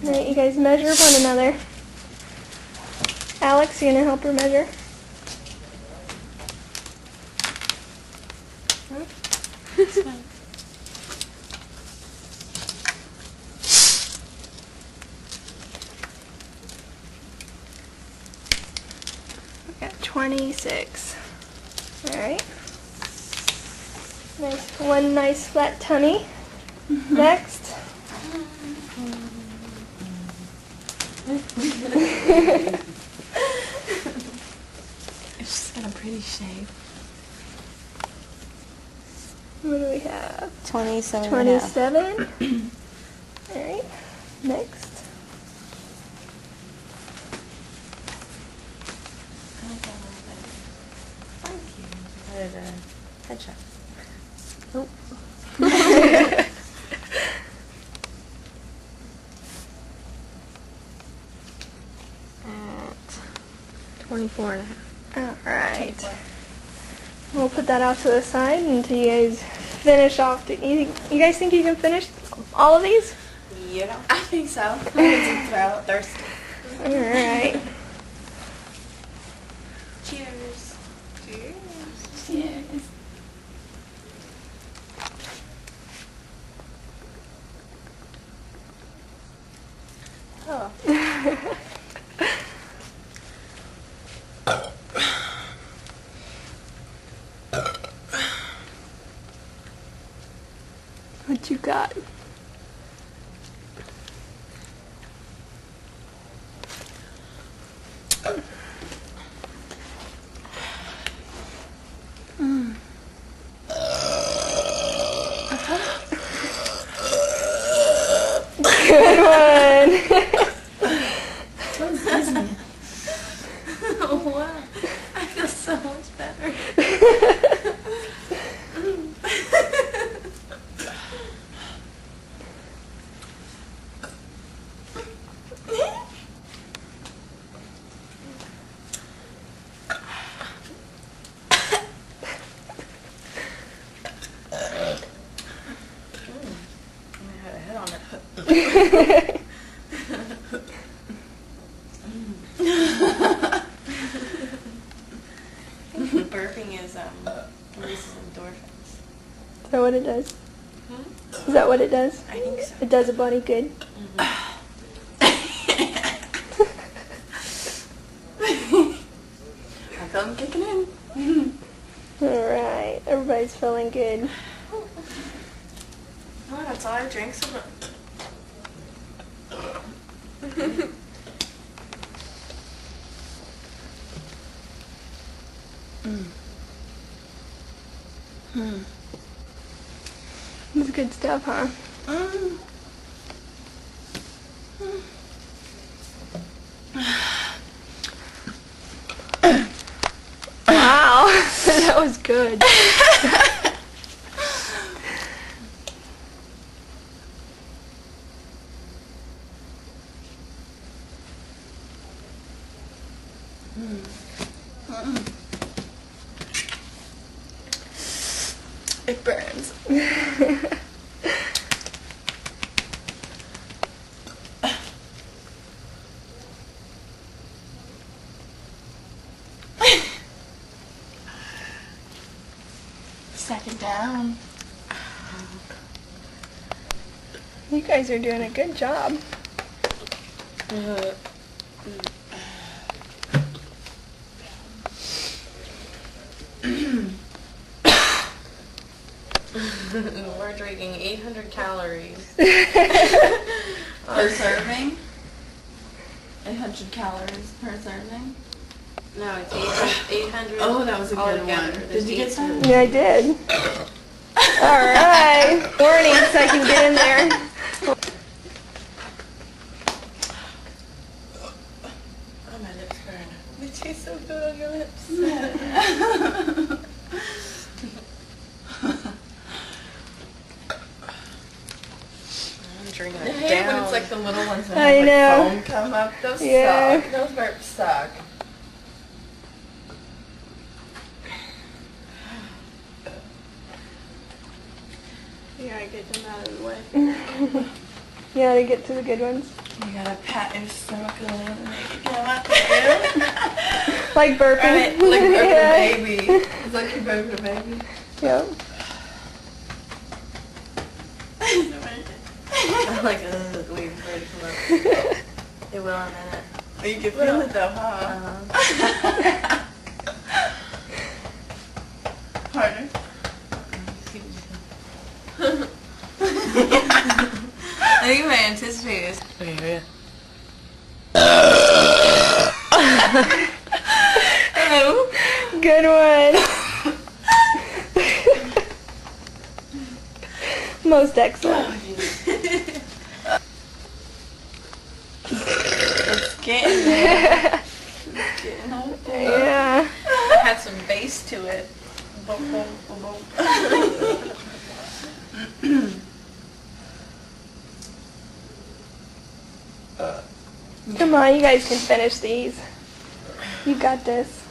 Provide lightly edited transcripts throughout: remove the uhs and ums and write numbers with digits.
Alright, you guys measure one another. Alex, you gonna help her measure? It's fine. We got 26. Alright. One nice flat tummy. Next. She's got a pretty shape. What do we have? 27. 27. Alright. Next. I like that a little bit. Thank you. I did a headshot. Oh. At 24 and a half. Alright. We'll put that off to the side until you guys finish off. You guys think you can finish all of these? You know? I think so. I'm gonna throw out thirsty. Alright. Cheers. Cheers. Cheers. Oh. What you got? Good one. Oh, wow. I feel so much better. I had a head on it. Burping is releases endorphins. Is that what it does? Is that what it does? I think so. It does a body good. I feel them kicking in. Alright, everybody's feeling good. Oh, that's all I drank. So It's good stuff, huh? Wow, that was good. it burns. Second down. You guys are doing a good job. We're drinking 800 calories. Per serving? 800 calories per serving? No, it's 800. Oh, that was a good altogether. one. There's Did you get 8 some? Yeah, I did. Alright. Warning so I can get in there. Oh, my lips burn. They taste so good on your lips. I'm drinking I it hate down. when it's like the little ones that I have know. like foam come up. Those Yeah. suck. Those burps suck. You gotta get them out of the way. Yeah, to get to the good ones. You gotta pat your stomach a little and make it come out there. Like burping. Right, like burping Yeah. a baby. It's like you're burping a baby. Yep. I'm like, waiting for it to come up. It will in a minute. Oh, you can feel it though, huh? Harder. I think my anticipate is. Okay, here we go. Good one. Most excellent. It's getting there. It's getting out there. Yeah. I had some bass to it. Boom, boom, boom, boom. Come on, you guys can finish these. You got this.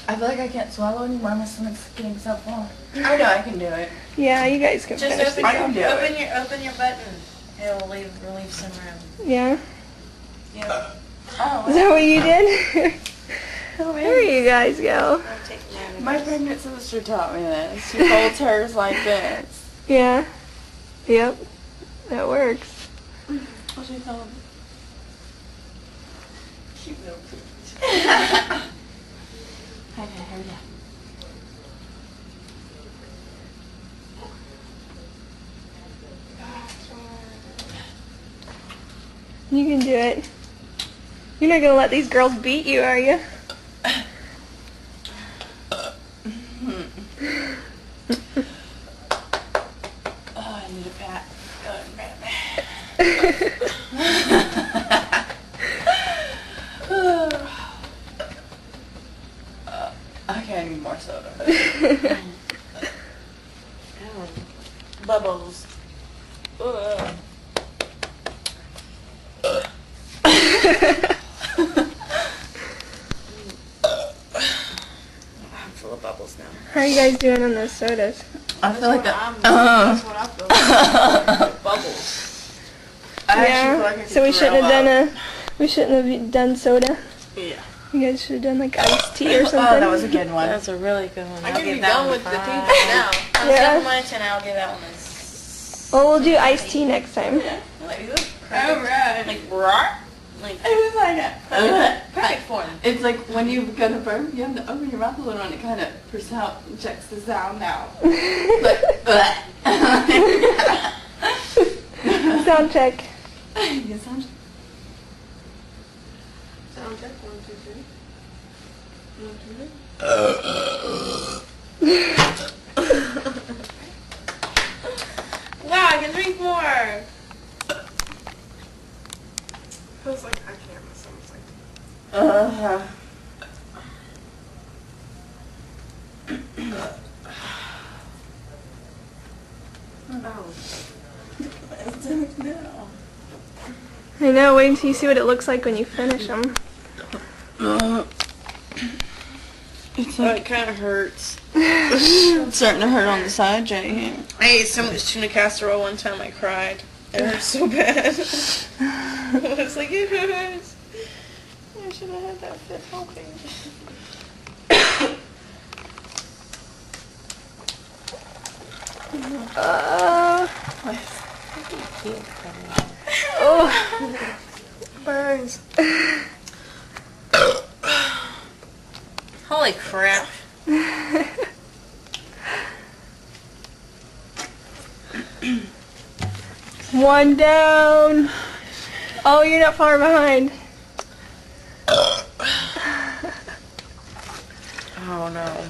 I feel like I can't swallow anymore. My stomach's getting so full. I know I can do it. Yeah, you guys can Just finish open these. I can do it. open your button. It'll relieve some room. Yeah. Yeah. Oh, Is that what you did? There you guys go. I'll take mine. my pregnant sister taught me this. She folds hers like this. Yeah. Yep. That works. What's she called? Cute little poop. Okay, here we go. You can do it. You're not gonna let these girls beat you, are you? Oh, I need a pat. Oh, okay, I need more soda. Oh. Bubbles. Ugh. I'm full of bubbles now. How are you guys doing on those sodas? I feel like That's what I feel like. Bubbles. I actually feel like I could So we shouldn't throw have up. done we shouldn't have done soda. Yeah. You guys should have done like iced tea or something. Oh, that was a good one. That's a really good one. I I'll could give be that done one with the 5. tea now. On Yeah. so much, and I'll give that one a s- Well, we'll do iced tea next time. Like, this Alright. like, roar. Like, It was like a, perfect form. it's like when you go to burp, you have to open your mouth a little and it kind of checks the sound out. Like, Sound check. Yes, I'm Sound check, 1, 2, 3. 1, 2, 3. Wow, I can drink more. Feels like I can't. My stomach's like. I know. Wait until you see what it looks like when you finish them. It's Oh, like it kind of hurts. it's starting to hurt on the side right here. I ate so much tuna casserole one time I cried. It hurt so bad. I was like, it hurts. I should have had that fifth helping. Oh, Burns. Holy crap. one down. Oh, you're not far behind. Oh no.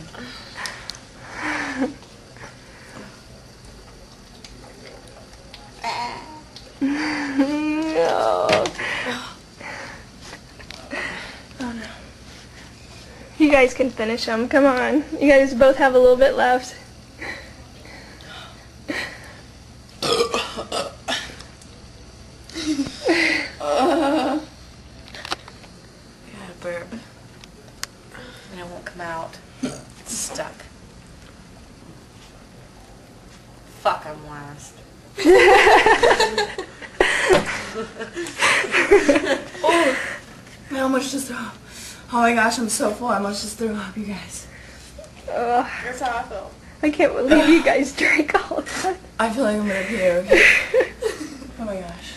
No. Oh no. You guys can finish them. Come on. You guys both have a little bit left. Gotta burp. And it won't come out. It's stuck. Fuck, I'm last. Oh, I almost just threw up. Oh my gosh, I'm so full. I almost just threw up, you guys. That's how I feel. I can't believe you guys drank all of that. I feel like I'm gonna puke. Oh my gosh.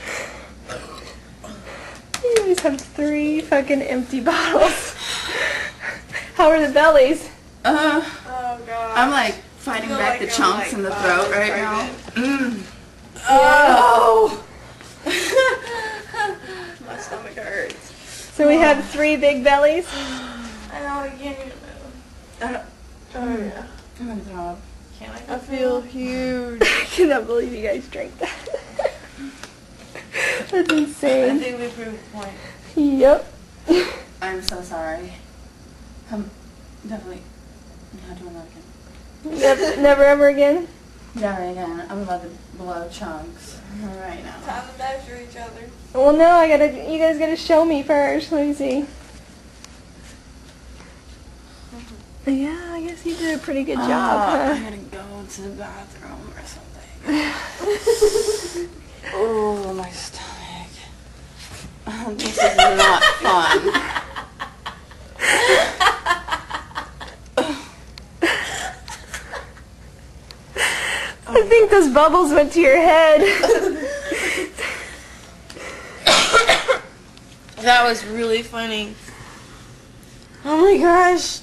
You guys have 3 fucking empty bottles. How are the bellies? Oh god. I'm like fighting I feel back like the I'm, chunks like, in the throat right now. Oh! My stomach hurts. So we have 3 big bellies. I know, I can't even move. Oh yeah. I'm gonna throw up. Can't I feel huge. I cannot believe you guys drank that. That's I insane. think we proved the point. Yep. I'm so sorry. I'm definitely not doing that again. Never ever again? Never again. I'm about to blow chunks right now. Time to measure each other. Well, no, you guys gotta show me first. Let me see. Yeah, I guess you did a pretty good job, I'm huh? gonna go to the bathroom or something. Oh, my stomach. This is not fun. I think those bubbles went to your head. That was really funny. Oh my gosh.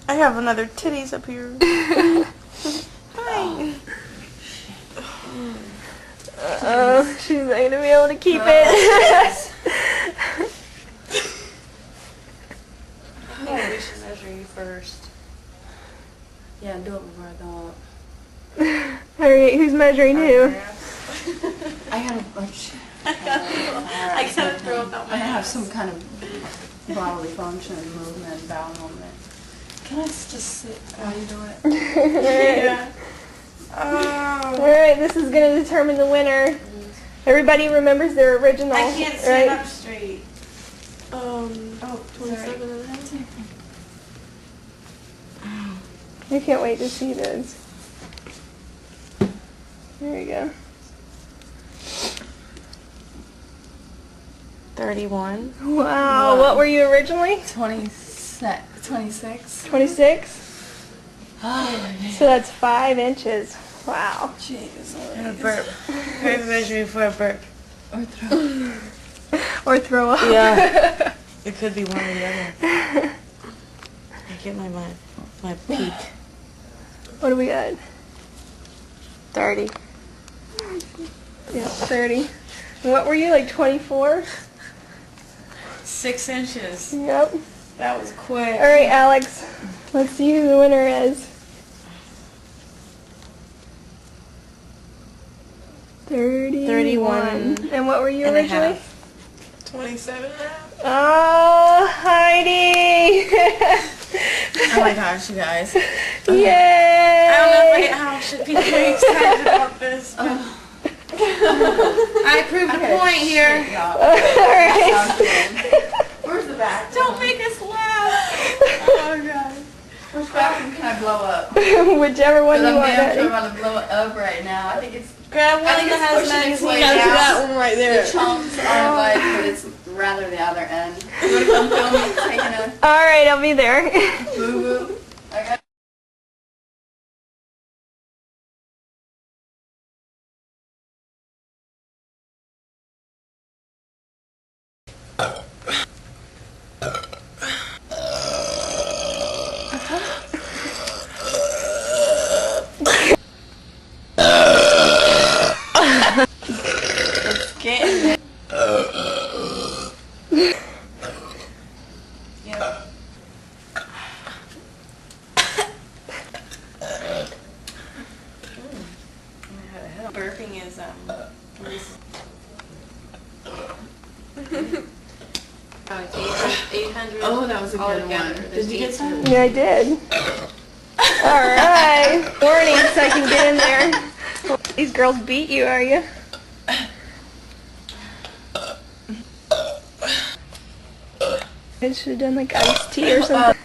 I have another titties up here. Hi. She's not gonna be able to keep it. I think we should measure you first. Yeah, do it before I go up. Alright, who's measuring who? I gotta, like, I gotta throw up out my I have ass. some kind of bodily function, movement, bowel movement. Can I just sit while you do it? Yeah. Oh. Alright, this is gonna determine the winner. Everybody remembers their original, I can't stand right? up straight. 27 of them. I can't wait to see those. There you go. 31. Wow, what were you originally? 26. 26? Oh, So that's 5 inches. Wow. jeez. And a burp. I'm measuring for a burp. Or throw. Or throw up. Yeah. It could be one or the other. I get my peak. What do we got? 30. Yeah, 30. And what were you, like 24? 6 inches. Yep. That was quick. Alright, Alex. Let's see who the winner is. 31. And what were you and a originally? half. 27 and a half. Oh, Heidi! Oh my gosh, you guys. Yay! I don't know if I should be very excited about this. But I proved a point here. Alright. Where's the back? Don't make us laugh. Oh god. Which bathroom can I blow up? Whichever one you I'm want, damn sure Daddy. I'm about to blow it up right now. I think it's Grab one I think that it's has pushing its magazine. way That's down. that one right there. the chunks are like, but it's rather the other end. You wanna come film me taking a Alright, I'll be there. boo boo? I got Let's get in there. Yeah. Burping is Oh, that was a good one. Did you get some? Yeah, I did. Alright. Warning so I can get in there. These girls beat you, are you? I should have done like iced tea or something.